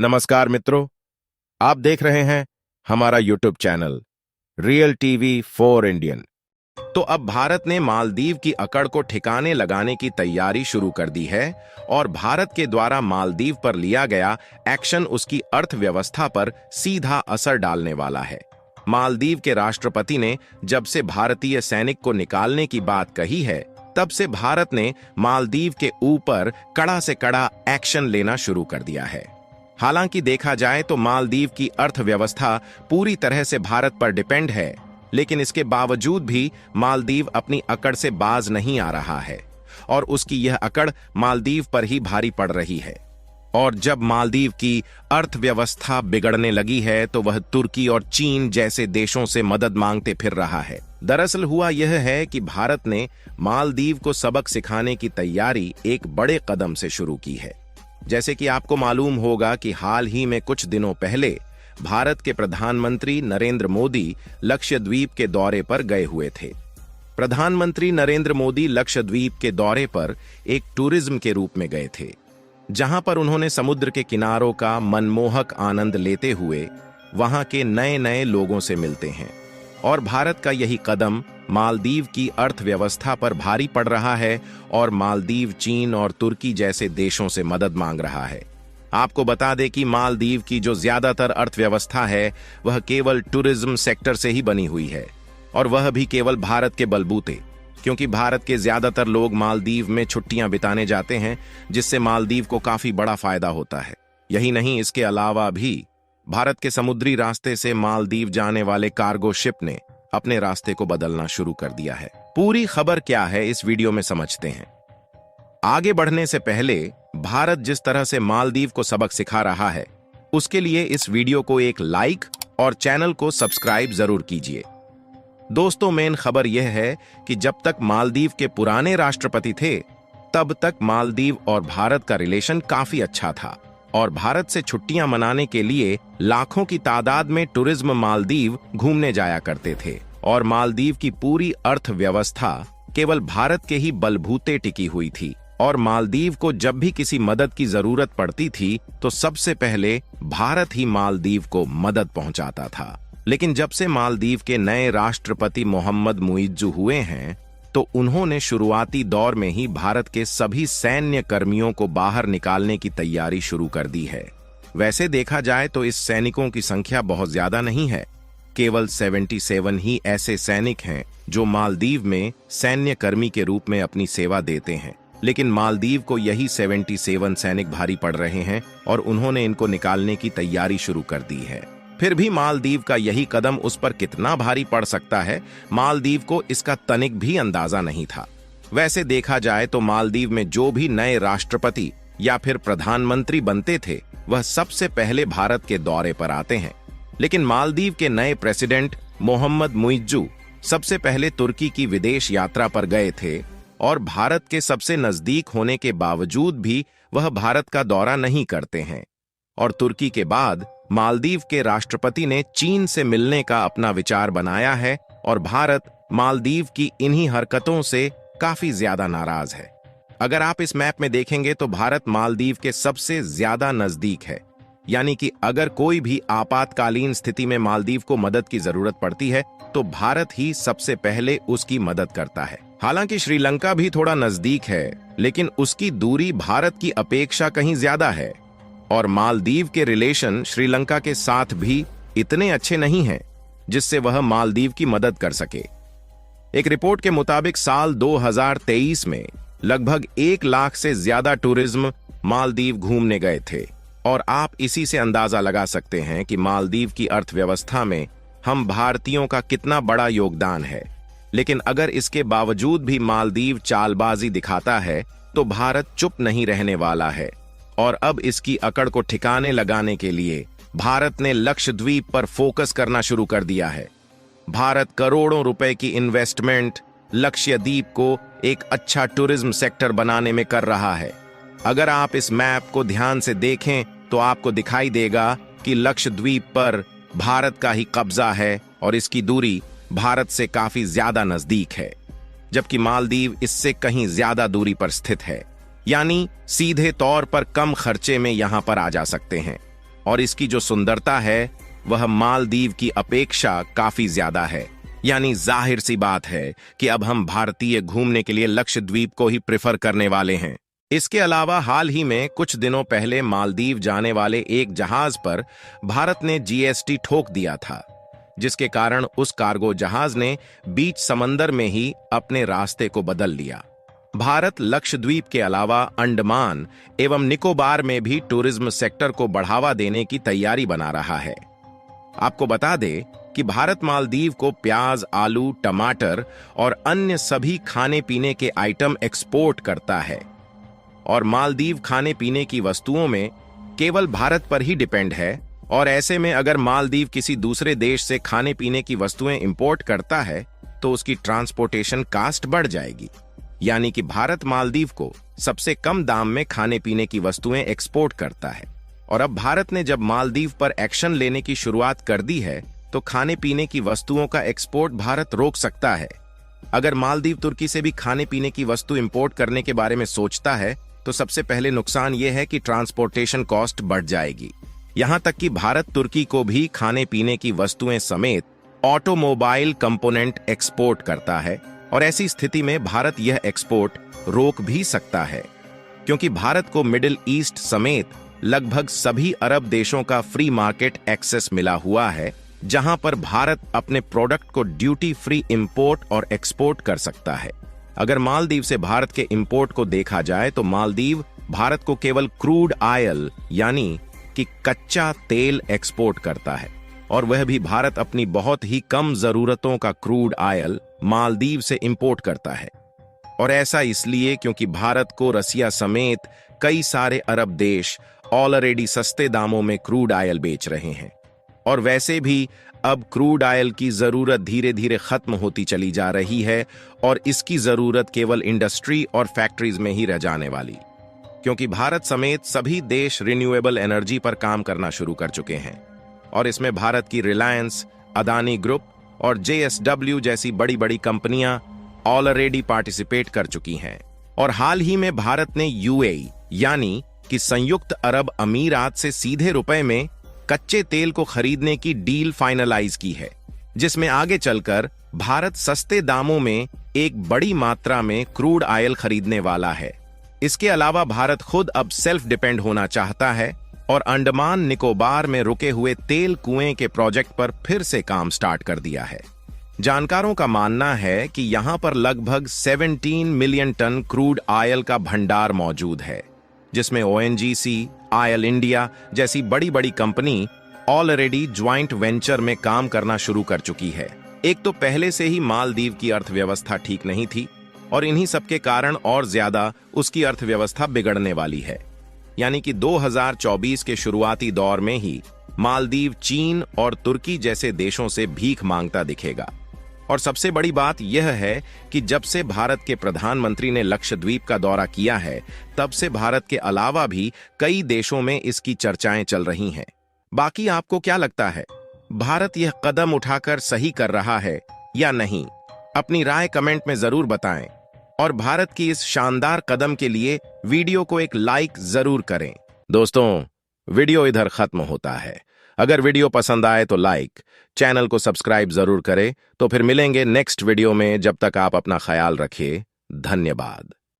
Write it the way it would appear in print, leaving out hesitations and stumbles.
नमस्कार मित्रों, आप देख रहे हैं हमारा YouTube channel real TV for Indian. तो अब भारत ने मालदीव की अकड़ को ठिकाने लगाने की तैयारी शुरू कर दी है और भारत के द्वारा मालदीव पर लिया गया एक्शन उसकी अर्थव्यवस्था पर सीधा असर डालने वाला है। मालदीव के राष्ट्रपति ने जब से भारतीय सैनिक को निकालने की बात कही है, तब से भारत ने मालदीव के ऊपर कड़ा से कड़ा एक्शन लेना शुरू कर दिया है। हालांकि देखा जाए तो मालदीव की अर्थव्यवस्था पूरी तरह से भारत पर डिपेंड है, लेकिन इसके बावजूद भी मालदीव अपनी अकड़ से बाज नहीं आ रहा है और उसकी यह अकड़ मालदीव पर ही भारी पड़ रही है। और जब मालदीव की अर्थव्यवस्था बिगड़ने लगी है तो वह तुर्की और चीन जैसे देशों से मदद मांगते फिर रहा है। दरअसल हुआ यह है कि भारत ने मालदीव को सबक सिखाने की तैयारी एक बड़े कदम से शुरू की है। जैसे कि आपको मालूम होगा कि हाल ही में कुछ दिनों पहले भारत के प्रधानमंत्री नरेंद्र मोदी लक्षद्वीप के दौरे पर गए हुए थे। प्रधानमंत्री नरेंद्र मोदी लक्षद्वीप के दौरे पर एक टूरिज्म के रूप में गए थे, जहां पर उन्होंने समुद्र के किनारों का मनमोहक आनंद लेते हुए वहां के नए नए लोगों से मिलते हैं। और भारत का यही कदम मालदीव की अर्थव्यवस्था पर भारी पड़ रहा है और मालदीव चीन और तुर्की जैसे देशों से मदद मांग रहा है। आपको बता दें कि मालदीव की जो ज्यादातर अर्थव्यवस्था है वह केवल टूरिज्म सेक्टर से ही बनी हुई है, और वह भी केवल भारत के बलबूते, क्योंकि भारत के ज्यादातर लोग मालदीव में छुट्टियां बिताने जाते हैं, जिससे मालदीव को काफी बड़ा फायदा होता है। यही नहीं, इसके अलावा भी भारत के समुद्री रास्ते से मालदीव जाने वाले कार्गो शिप ने अपने रास्ते को बदलना शुरू कर दिया है। पूरी खबर क्या है इस वीडियो में समझते हैं। आगे बढ़ने से पहले भारत जिस तरह से मालदीव को सबक सिखा रहा है, उसके लिए इस वीडियो को एक लाइक और चैनल को सब्सक्राइब जरूर कीजिए। दोस्तों, मेन खबर यह है कि जब तक मालदीव के पुराने राष्ट्रपति थे, तब तक मालदीव और भारत का रिलेशन काफी अच्छा था और भारत से छुट्टियां मनाने के लिए लाखों की तादाद में टूरिज्म मालदीव घूमने जाया करते थे और मालदीव की पूरी अर्थव्यवस्था केवल भारत के ही बलबूते टिकी हुई थी। और मालदीव को जब भी किसी मदद की जरूरत पड़ती थी तो सबसे पहले भारत ही मालदीव को मदद पहुंचाता था। लेकिन जब से मालदीव के नए राष्ट्रपति मोहम्मद मुइज्जू हुए हैं, तो उन्होंने शुरुआती दौर में ही भारत के सभी सैन्य कर्मियों को बाहर निकालने की तैयारी शुरू कर दी है। वैसे देखा जाए तो इस सैनिकों की संख्या बहुत ज्यादा नहीं है, केवल 77 ही ऐसे सैनिक हैं जो मालदीव में सैन्य कर्मी के रूप में अपनी सेवा देते हैं। लेकिन मालदीव को यही 77 सैनिक भारी पड़ रहे हैं और उन्होंने इनको निकालने की तैयारी शुरू कर दी है। फिर भी मालदीव का यही कदम उस पर कितना भारी पड़ सकता है, मालदीव को इसका तनिक भी अंदाजा नहीं था। वैसे देखा जाए तो मालदीव में जो भी नए राष्ट्रपति या फिर प्रधानमंत्री बनते थे, वह सबसे पहले भारत के दौरे पर आते हैं। लेकिन मालदीव के नए प्रेसिडेंट मोहम्मद मुइज्जू सबसे पहले तुर्की की विदेश यात्रा पर गए थे और भारत के सबसे नजदीक होने के बावजूद भी वह भारत का दौरा नहीं करते हैं। और तुर्की के बाद मालदीव के राष्ट्रपति ने चीन से मिलने का अपना विचार बनाया है और भारत मालदीव की इन्हीं हरकतों से काफी ज्यादा नाराज है। अगर आप इस मैप में देखेंगे तो भारत मालदीव के सबसे ज्यादा नजदीक है, यानी कि अगर कोई भी आपातकालीन स्थिति में मालदीव को मदद की जरूरत पड़ती है तो भारत ही सबसे पहले उसकी मदद करता है। हालांकि श्रीलंका भी थोड़ा नजदीक है, लेकिन उसकी दूरी भारत की अपेक्षा कहीं ज्यादा है और मालदीव के रिलेशन श्रीलंका के साथ भी इतने अच्छे नहीं हैं जिससे वह मालदीव की मदद कर सके। एक रिपोर्ट के मुताबिक साल 2023 में लगभग 1 लाख से ज्यादा टूरिज्म मालदीव घूमने गए थे और आप इसी से अंदाजा लगा सकते हैं कि मालदीव की अर्थव्यवस्था में हम भारतीयों का कितना बड़ा योगदान है। लेकिन अगर इसके बावजूद भी मालदीव चालबाजी दिखाता है तो भारत चुप नहीं रहने वाला है और अब इसकी अकड़ को ठिकाने लगाने के लिए भारत ने लक्षद्वीप पर फोकस करना शुरू कर दिया है। भारत करोड़ों रुपए की इन्वेस्टमेंट लक्षद्वीप को एक अच्छा टूरिज्म सेक्टर बनाने में कर रहा है। अगर आप इस मैप को ध्यान से देखें तो आपको दिखाई देगा कि लक्षद्वीप पर भारत का ही कब्जा है और इसकी दूरी भारत से काफी ज्यादा नजदीक है, जबकि मालदीव इससे कहीं ज्यादा दूरी पर स्थित है, यानी सीधे तौर पर कम खर्चे में यहां पर आ जा सकते हैं। और इसकी जो सुंदरता है वह मालदीव की अपेक्षा काफी ज्यादा है। यानी जाहिर सी बात है कि अब हम भारतीय घूमने के लिए लक्षद्वीप को ही प्रेफर करने वाले हैं। इसके अलावा हाल ही में कुछ दिनों पहले मालदीव जाने वाले एक जहाज पर भारत ने जीएसटी ठोक दिया था, जिसके कारण उस कार्गो जहाज ने बीच समंदर में ही अपने रास्ते को बदल लिया। भारत लक्षद्वीप के अलावा अंडमान एवं निकोबार में भी टूरिज्म सेक्टर को बढ़ावा देने की तैयारी बना रहा है। आपको बता दें कि भारत मालदीव को प्याज, आलू, टमाटर और अन्य सभी खाने पीने के आइटम एक्सपोर्ट करता है और मालदीव खाने पीने की वस्तुओं में केवल भारत पर ही डिपेंड है। और ऐसे में अगर मालदीव किसी दूसरे देश से खाने पीने की वस्तुएं इंपोर्ट करता है तो उसकी ट्रांसपोर्टेशन कास्ट बढ़ जाएगी। यानी कि भारत मालदीव को सबसे कम दाम में खाने पीने की वस्तुएं एक्सपोर्ट करता है। और अब भारत ने जब मालदीव पर एक्शन लेने की शुरुआत कर दी है तो खाने पीने की वस्तुओं का एक्सपोर्ट भारत रोक सकता है। अगर मालदीव तुर्की से भी खाने पीने की वस्तु इंपोर्ट करने के बारे में सोचता है तो सबसे पहले नुकसान यह है कि ट्रांसपोर्टेशन कॉस्ट बढ़ जाएगी। यहां तक कि भारत तुर्की को भी खाने पीने की वस्तुएं समेत ऑटोमोबाइल कंपोनेंट एक्सपोर्ट करता है और ऐसी स्थिति में भारत यह एक्सपोर्ट रोक भी सकता है, क्योंकि भारत को मिडिल ईस्ट समेत लगभग सभी अरब देशों का फ्री मार्केट एक्सेस मिला हुआ है, जहां पर भारत अपने प्रोडक्ट को ड्यूटी फ्री इंपोर्ट और एक्सपोर्ट कर सकता है। अगर मालदीव से भारत के इंपोर्ट को देखा जाए तो मालदीव भारत को केवल क्रूड ऑयल यानी कि कच्चा तेल एक्सपोर्ट करता है और वह भी भारत अपनी बहुत ही कम जरूरतों का क्रूड ऑयल मालदीव से इंपोर्ट करता है। और ऐसा इसलिए क्योंकि भारत को रसिया समेत कई सारे अरब देश ऑलरेडी सस्ते दामों में क्रूड ऑयल बेच रहे हैं और वैसे भी अब क्रूड ऑयल की जरूरत धीरे धीरे खत्म होती चली जा रही है और इसकी जरूरत केवल इंडस्ट्री और फैक्ट्रीज में ही रह जाने वाली, क्योंकि भारत समेत सभी देश रिन्यूएबल एनर्जी पर काम करना शुरू कर चुके हैं और इसमें भारत की रिलायंस, अदानी ग्रुप और JSW जैसी बड़ी बड़ी कंपनियां ऑलरेडी पार्टिसिपेट कर चुकी हैं। और हाल ही में भारत ने UAE यानी कि संयुक्त अरब अमीरात से सीधे रुपए में कच्चे तेल को खरीदने की डील फाइनलाइज की है, जिसमें आगे चलकर भारत सस्ते दामों में एक बड़ी मात्रा में क्रूड ऑयल खरीदने वाला है। इसके अलावा भारत खुद अब सेल्फ डिपेंड होना चाहता है और अंडमान निकोबार में रुके हुए तेल कुएं के प्रोजेक्ट पर फिर से काम स्टार्ट कर दिया है। जानकारों का मानना है कि यहां पर लगभग 17 मिलियन टन क्रूड ऑयल का भंडार मौजूद है, जिसमें ONGC, ऑयल इंडिया जैसी बड़ी बड़ी कंपनी ऑलरेडी ज्वाइंट वेंचर में काम करना शुरू कर चुकी है। एक तो पहले से ही मालदीव की अर्थव्यवस्था ठीक नहीं थी और इन्हीं सबके कारण और ज्यादा उसकी अर्थव्यवस्था बिगड़ने वाली है। यानी कि 2024 के शुरुआती दौर में ही मालदीव चीन और तुर्की जैसे देशों से भीख मांगता दिखेगा। और सबसे बड़ी बात यह है कि जब से भारत के प्रधानमंत्री ने लक्षद्वीप का दौरा किया है, तब से भारत के अलावा भी कई देशों में इसकी चर्चाएं चल रही हैं। बाकी आपको क्या लगता है, भारत यह कदम उठाकर सही कर रहा है या नहीं? अपनी राय कमेंट में जरूर बताएं और भारत की इस शानदार कदम के लिए वीडियो को एक लाइक जरूर करें। दोस्तों, वीडियो इधर खत्म होता है। अगर वीडियो पसंद आए तो लाइक, चैनल को सब्सक्राइब जरूर करें। तो फिर मिलेंगे नेक्स्ट वीडियो में। जब तक आप अपना ख्याल रखिए। धन्यवाद।